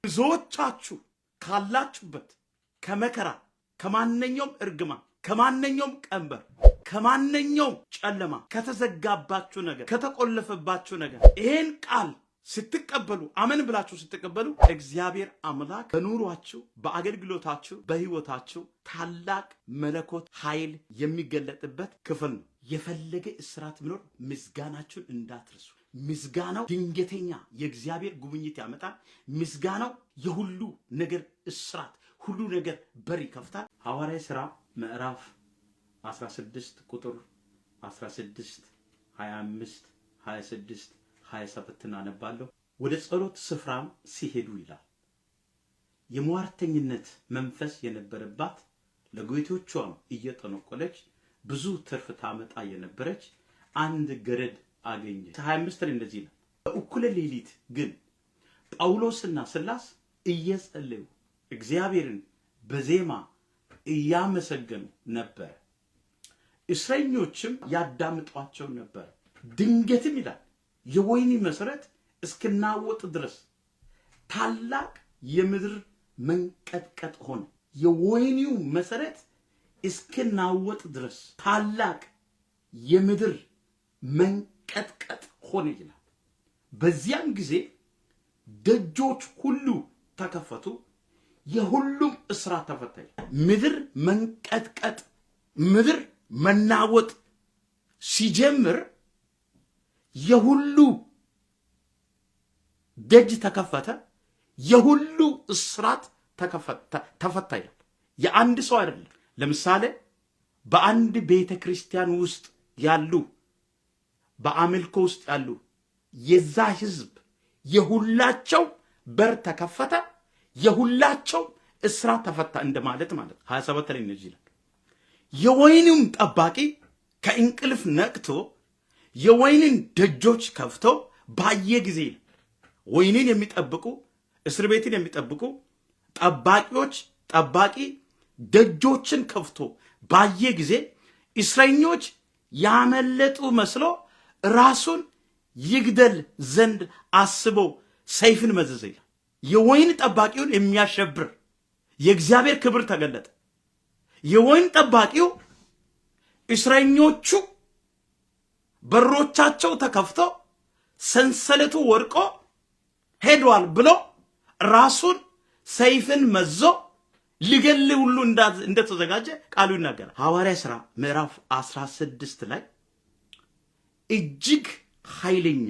ብዙዎቻችሁ ካላችሁበት ከመከራ ከማንኛውም እርግማን ከማንኛውም ቀንበር ከማንኛውም ጨለማ ከተዘጋባችሁ ነገር ከተቆለፈባችሁ ነገር ይሄን ቃል ስትቀበሉ አመን ብላችሁ ስትቀበሉ እግዚአብሔር አምላክ በኑሯችሁ በአገልግሎታችሁ በህይወታችሁ ታላቅ መለኮት ኃይል የሚገለጥበት ክፍል ነው። የፈለገ እስራት ቢኖር ምስጋናችሁን እንዳትረሱ። ምስጋናው ድንገተኛ የእግዚአብሔር ጉብኝት ያመጣል። ምስጋናው የሁሉ ነገር እስራት ሁሉ ነገር በር ይከፍታል። ሐዋርያዊ ሥራ ምዕራፍ 16 ቁጥር 16 25 26 27 እናነባለሁ። ወደ ጸሎት ስፍራም ሲሄዱ ይላል የሟርተኝነት መንፈስ የነበረባት ለጌቶቿም እየጠነቆለች ብዙ ትርፍ ታመጣ የነበረች አንድ ገረድ አገኘች። 25 ላይ እንደዚህ ነው። በእኩለ ሌሊት ግን ጳውሎስና ሲላስ እየጸለዩ እግዚአብሔርን በዜማ እያመሰገኑ ነበር። እስረኞችም ያዳምጧቸው ነበር። ድንገትም ይላል የወይኒ መሰረት እስከናወጥ ድረስ ታላቅ የምድር መንቀጥቀጥ ሆነ። የወይኒው መሰረት እስከናወጥ ድረስ ታላቅ የምድር መንቀጥቀጥ ሆነ ይላል። በዚያም ጊዜ ደጆች ሁሉ ተከፈቱ፣ የሁሉም እስራት ተፈታ። ምድር መንቀጥቀጥ ምድር መናወጥ ሲጀምር የሁሉ ደጅ ተከፈተ፣ የሁሉ እስራት ተፈታ ይላል። የአንድ ሰው አይደለም። ለምሳሌ በአንድ ቤተክርስቲያን ውስጥ ያሉ በአምልኮ ውስጥ ያሉ የዛ ህዝብ የሁላቸው በር ተከፈተ፣ የሁላቸው እስራት ተፈታ እንደማለት ማለት 27 ላይ እንደዚህ ይላል። የወይኑም ጠባቂ ከእንቅልፍ ነቅቶ የወይንን ደጆች ከፍቶ ባየ ጊዜ ወይንን የሚጠብቁ እስር ቤትን የሚጠብቁ ጠባቂ ደጆችን ከፍቶ ባየ ጊዜ እስረኞች ያመለጡ መስሎ ራሱን ይግደል ዘንድ አስቦ ሰይፍን መዘዘ ይላል። የወይን ጠባቂውን የሚያሸብር የእግዚአብሔር ክብር ተገለጠ። የወይን ጠባቂው እስረኞቹ በሮቻቸው ተከፍቶ ሰንሰለቱ ወርቆ ሄዷል ብሎ ራሱን ሰይፍን መዞ ሊገል ሁሉ እንደተዘጋጀ ቃሉ ይናገራል። ሐዋርያዊ ሥራ ምዕራፍ 16 ላይ እጅግ ኃይለኛ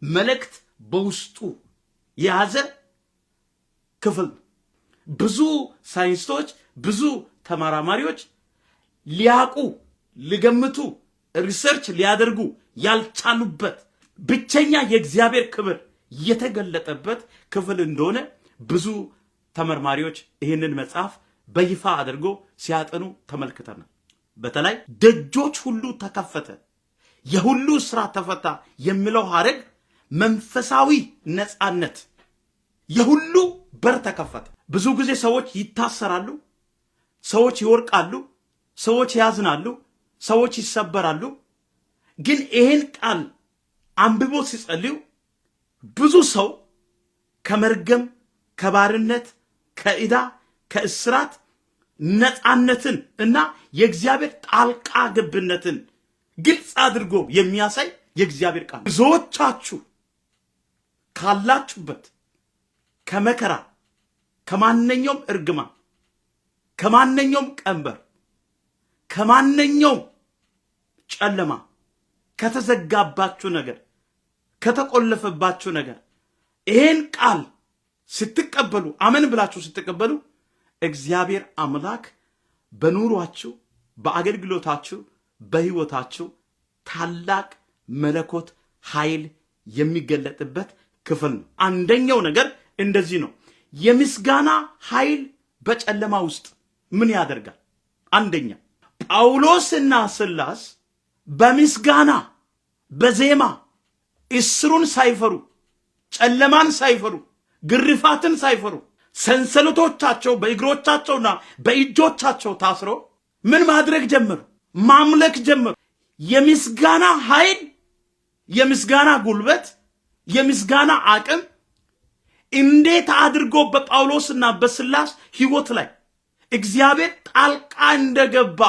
መልእክት በውስጡ የያዘ ክፍል። ብዙ ሳይንቲስቶች ብዙ ተመራማሪዎች ሊያቁ ሊገምቱ ሪሰርች ሊያደርጉ ያልቻሉበት ብቸኛ የእግዚአብሔር ክብር የተገለጠበት ክፍል እንደሆነ ብዙ ተመራማሪዎች ይህንን መጽሐፍ በይፋ አድርጎ ሲያጠኑ ተመልክተናል። በተለይ ደጆች ሁሉ ተከፈተ የሁሉ እስራት ተፈታ የሚለው ሐረግ መንፈሳዊ ነፃነት የሁሉ በር ተከፈተ። ብዙ ጊዜ ሰዎች ይታሰራሉ፣ ሰዎች ይወርቃሉ፣ ሰዎች ያዝናሉ፣ ሰዎች ይሰበራሉ። ግን ይሄን ቃል አንብቦ ሲጸልዩ ብዙ ሰው ከመርገም ከባርነት ከዕዳ ከእስራት ነፃነትን እና የእግዚአብሔር ጣልቃ ገብነትን ግልጽ አድርጎ የሚያሳይ የእግዚአብሔር ቃል። ብዙዎቻችሁ ካላችሁበት ከመከራ ከማንኛውም እርግማን ከማንኛውም ቀንበር ከማንኛውም ጨለማ ከተዘጋባችሁ ነገር ከተቆለፈባችሁ ነገር ይሄን ቃል ስትቀበሉ አመን ብላችሁ ስትቀበሉ እግዚአብሔር አምላክ በኑሯችሁ በአገልግሎታችሁ በህይወታችሁ ታላቅ መለኮት ኃይል የሚገለጥበት ክፍል ነው። አንደኛው ነገር እንደዚህ ነው። የምስጋና ኃይል በጨለማ ውስጥ ምን ያደርጋል? አንደኛ ጳውሎስና ሲላስ በምስጋና በዜማ እስሩን ሳይፈሩ ጨለማን ሳይፈሩ ግርፋትን ሳይፈሩ ሰንሰለቶቻቸው በእግሮቻቸውና በእጆቻቸው ታስሮ ምን ማድረግ ጀመሩ? ማምለክ ጀመሩ። የምስጋና ኃይል የምስጋና ጉልበት የምስጋና አቅም እንዴት አድርጎ በጳውሎስና በስላስ ሕይወት ላይ እግዚአብሔር ጣልቃ እንደገባ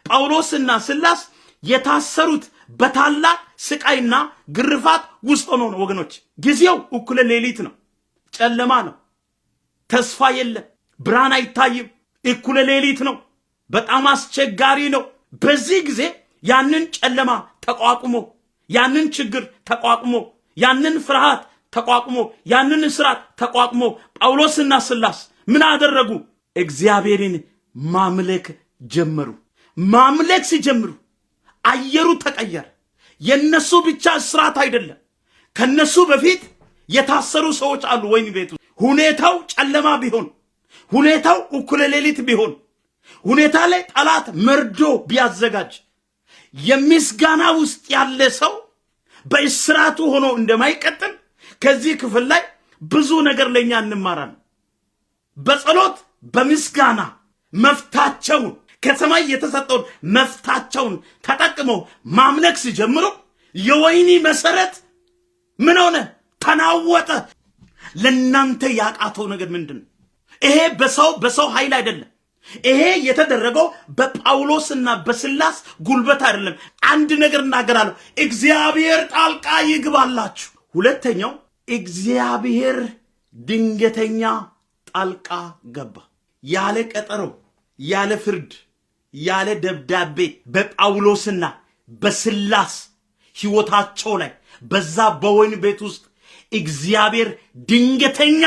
ጳውሎስና ስላስ የታሰሩት በታላቅ ስቃይና ግርፋት ውስጥ ሆኖ ነው ወገኖች። ጊዜው እኩለ ሌሊት ነው፣ ጨለማ ነው፣ ተስፋ የለም፣ ብርሃን አይታይም፣ እኩለ ሌሊት ነው፣ በጣም አስቸጋሪ ነው። በዚህ ጊዜ ያንን ጨለማ ተቋቁሞ ያንን ችግር ተቋቁሞ ያንን ፍርሃት ተቋቁሞ ያንን እስራት ተቋቁሞ ጳውሎስና ስላስ ምን አደረጉ? እግዚአብሔርን ማምለክ ጀመሩ። ማምለክ ሲጀምሩ አየሩ ተቀየረ። የነሱ ብቻ እስራት አይደለም፣ ከነሱ በፊት የታሰሩ ሰዎች አሉ ወይን ቤቱ። ሁኔታው ጨለማ ቢሆን፣ ሁኔታው እኩለ ሌሊት ቢሆን፣ ሁኔታ ላይ ጠላት መርዶ ቢያዘጋጅ የምስጋና ውስጥ ያለ ሰው በእስራቱ ሆኖ እንደማይቀጥል ከዚህ ክፍል ላይ ብዙ ነገር ለኛ እንማራለን። በጸሎት በምስጋና መፍታቸውን ከሰማይ የተሰጠውን መፍታቸውን ተጠቅመው ማምለክ ሲጀምሩ የወይኒ መሰረት ምን ሆነ? ተናወጠ። ለናንተ ያቃተው ነገር ምንድነው? ይሄ በሰው ኃይል አይደለም። ይሄ የተደረገው በጳውሎስና በስላስ ጉልበት አይደለም። አንድ ነገር እናገራለሁ፣ እግዚአብሔር ጣልቃ ይግባላችሁ። ሁለተኛው እግዚአብሔር ድንገተኛ ጣልቃ ገባ። ያለ ቀጠሮ፣ ያለ ፍርድ፣ ያለ ደብዳቤ በጳውሎስና በስላስ ሕይወታቸው ላይ በዛ በወይን ቤት ውስጥ እግዚአብሔር ድንገተኛ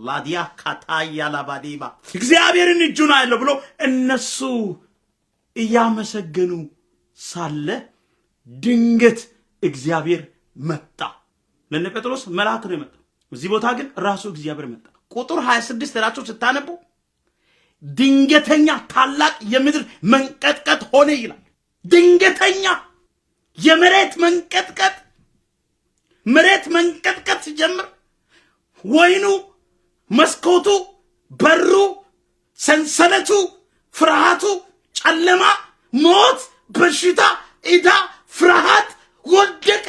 ላዲያ ካታያ ላባዲባ እግዚአብሔርን እጁን አይለ ብሎ እነሱ እያመሰገኑ ሳለ ድንገት እግዚአብሔር መጣ። ለነ ጴጥሮስ መልአክ ነው የመጣው። እዚህ ቦታ ግን ራሱ እግዚአብሔር መጣ። ቁጥር 26 ላችሁ ስታነቡ ድንገተኛ ታላቅ የምድር መንቀጥቀጥ ሆነ ይላል። ድንገተኛ የመሬት መንቀጥቀጥ፣ መሬት መንቀጥቀጥ ሲጀምር ወይኑ፣ መስኮቱ፣ በሩ፣ ሰንሰለቱ፣ ፍርሃቱ፣ ጨለማ፣ ሞት፣ በሽታ፣ ዕዳ፣ ፍርሃት ወደቀ።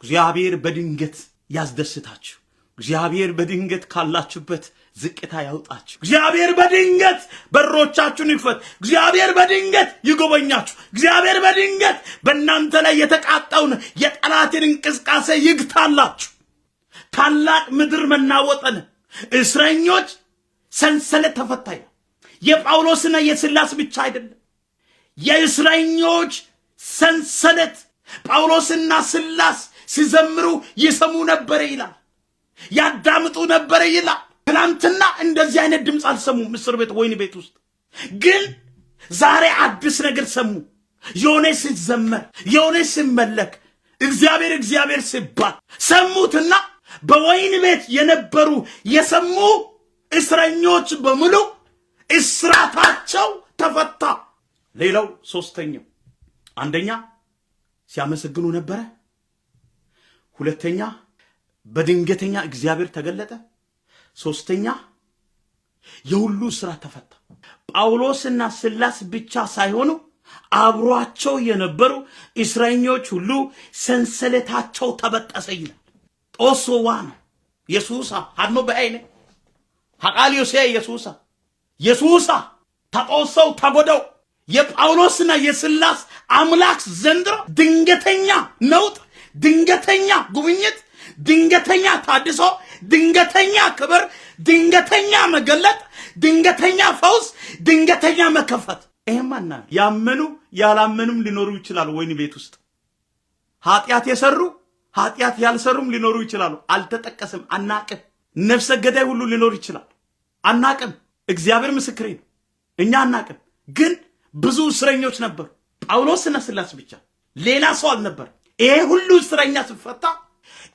እግዚአብሔር በድንገት ያስደስታችሁ። እግዚአብሔር በድንገት ካላችሁበት ዝቅታ ያውጣችሁ። እግዚአብሔር በድንገት በሮቻችሁን ይክፈት። እግዚአብሔር በድንገት ይጎበኛችሁ። እግዚአብሔር በድንገት በእናንተ ላይ የተቃጣውን የጠላትን እንቅስቃሴ ይግታላችሁ። ታላቅ ምድር መናወጠን፣ እስረኞች ሰንሰለት ተፈታዩ። የጳውሎስና የስላስ ብቻ አይደለም፣ የእስረኞች ሰንሰለት ጳውሎስና ስላስ ሲዘምሩ ይሰሙ ነበር ይላል፣ ያዳምጡ ነበር ይላል። ትናንትና እንደዚህ አይነት ድምፅ አልሰሙም እስር ቤት ወይን ቤት ውስጥ፣ ግን ዛሬ አዲስ ነገር ሰሙ። የሆነ ሲዘመር፣ የሆነ ሲመለክ፣ እግዚአብሔር ሲባል ሰሙትና በወይን ቤት የነበሩ የሰሙ እስረኞች በሙሉ እስራታቸው ተፈታ። ሌላው ሶስተኛው፣ አንደኛ ሲያመሰግኑ ነበረ። ሁለተኛ በድንገተኛ እግዚአብሔር ተገለጠ። ሶስተኛ የሁሉ እስራት ተፈታ። ጳውሎስና ስላስ ብቻ ሳይሆኑ አብሯቸው የነበሩ እስረኞች ሁሉ ሰንሰለታቸው ተበጠሰ ይላል። ጦሶዋን ኢየሱሳ ሀኖ በአይነ ሐቃሊዮሴ ኢየሱሳ ተጦሰው ተጎደው የጳውሎስና የስላስ አምላክ ዘንድሮ ድንገተኛ ነውጥ፣ ድንገተኛ ጉብኝት፣ ድንገተኛ ታድሶ፣ ድንገተኛ ክብር፣ ድንገተኛ መገለጥ፣ ድንገተኛ ፈውስ፣ ድንገተኛ መከፈት። ይሄማና ያመኑ ያላመኑም ሊኖሩ ይችላሉ። ወይን ቤት ውስጥ ኃጢአት የሰሩ ኃጢአት ያልሰሩም ሊኖሩ ይችላሉ። አልተጠቀሰም፣ አናቅም። ነፍሰ ገዳይ ሁሉ ሊኖር ይችላል፣ አናቅም። እግዚአብሔር ምስክሬ ነው፣ እኛ አናቅም። ግን ብዙ እስረኞች ነበሩ፣ ጳውሎስና ስላስ ብቻ፣ ሌላ ሰው አልነበር። ይሄ ሁሉ እስረኛ ሲፈታ፣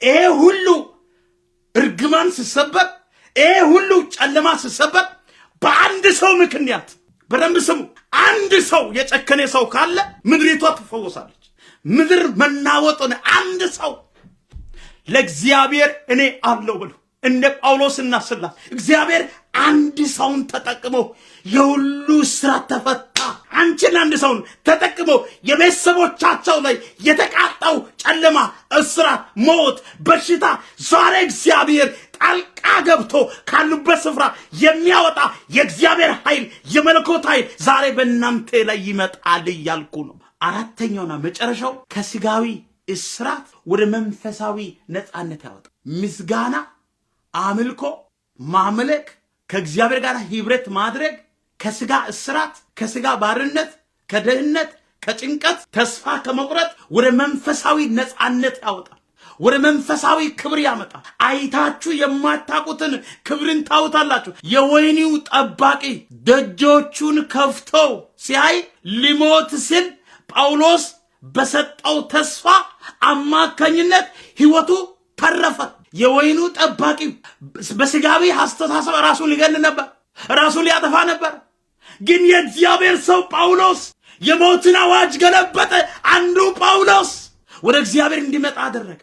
ይሄ ሁሉ እርግማን ሲሰበር፣ ይሄ ሁሉ ጨለማ ሲሰበር በአንድ ሰው ምክንያት። በደንብ ስሙ። አንድ ሰው የጨከነ ሰው ካለ ምድሪቷ ትፈወሳለች። ምድር መናወጡን አንድ ሰው ለእግዚአብሔር እኔ አለው ብሎ እንደ ጳውሎስና ስላስ እግዚአብሔር አንድ ሰውን ተጠቅሞ የሁሉ እስራት ተፈታ። አንቺን አንድ ሰውን ተጠቅሞ የቤተሰቦቻቸው ላይ የተቃጣው ጨለማ፣ እስራት፣ ሞት፣ በሽታ ዛሬ እግዚአብሔር ጣልቃ ገብቶ ካሉበት ስፍራ የሚያወጣ የእግዚአብሔር ኃይል የመለኮት ኃይል ዛሬ በእናንተ ላይ ይመጣል እያልኩ ነው። አራተኛውና መጨረሻው ከስጋዊ እስራት ወደ መንፈሳዊ ነፃነት ያወጣል። ምስጋና፣ አምልኮ፣ ማምለክ፣ ከእግዚአብሔር ጋር ህብረት ማድረግ ከስጋ እስራት፣ ከስጋ ባርነት፣ ከድህነት፣ ከጭንቀት፣ ተስፋ ከመቁረጥ ወደ መንፈሳዊ ነፃነት ያወጣል። ወደ መንፈሳዊ ክብር ያመጣል። አይታችሁ የማታውቁትን ክብርን ታውታላችሁ። የወህኒው ጠባቂ ደጆቹን ከፍቶ ሲያይ ሊሞት ሲል ጳውሎስ በሰጠው ተስፋ አማካኝነት ህይወቱ ተረፈ። የወህኒው ጠባቂ በስጋዊ አስተሳሰብ ራሱን ሊገል ነበር፣ ራሱን ሊያጠፋ ነበር። ግን የእግዚአብሔር ሰው ጳውሎስ የሞትን አዋጅ ገለበጠ። አንዱ ጳውሎስ ወደ እግዚአብሔር እንዲመጣ አደረገ፣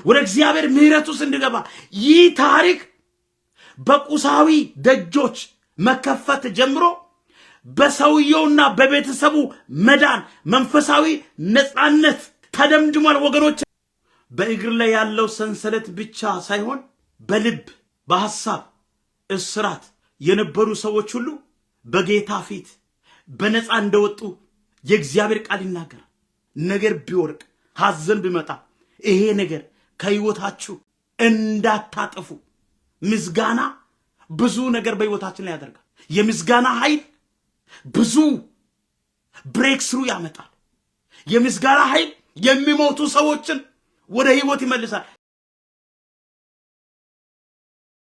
ወደ እግዚአብሔር ምህረት ውስጥ እንዲገባ። ይህ ታሪክ በቁሳዊ ደጆች መከፈት ጀምሮ በሰውየውና በቤተሰቡ መዳን፣ መንፈሳዊ ነፃነት ተደምድሟል። ወገኖች በእግር ላይ ያለው ሰንሰለት ብቻ ሳይሆን በልብ በሐሳብ እስራት የነበሩ ሰዎች ሁሉ በጌታ ፊት በነፃ እንደወጡ የእግዚአብሔር ቃል ይናገራል። ነገር ቢወርቅ ሐዘን ቢመጣ ይሄ ነገር ከህይወታችሁ እንዳታጠፉ ምስጋና ብዙ ነገር በህይወታችን ላይ ያደርጋል። የምስጋና ኃይል ብዙ ብሬክ ስሩ ያመጣል። የምስጋና ኃይል የሚሞቱ ሰዎችን ወደ ህይወት ይመልሳል።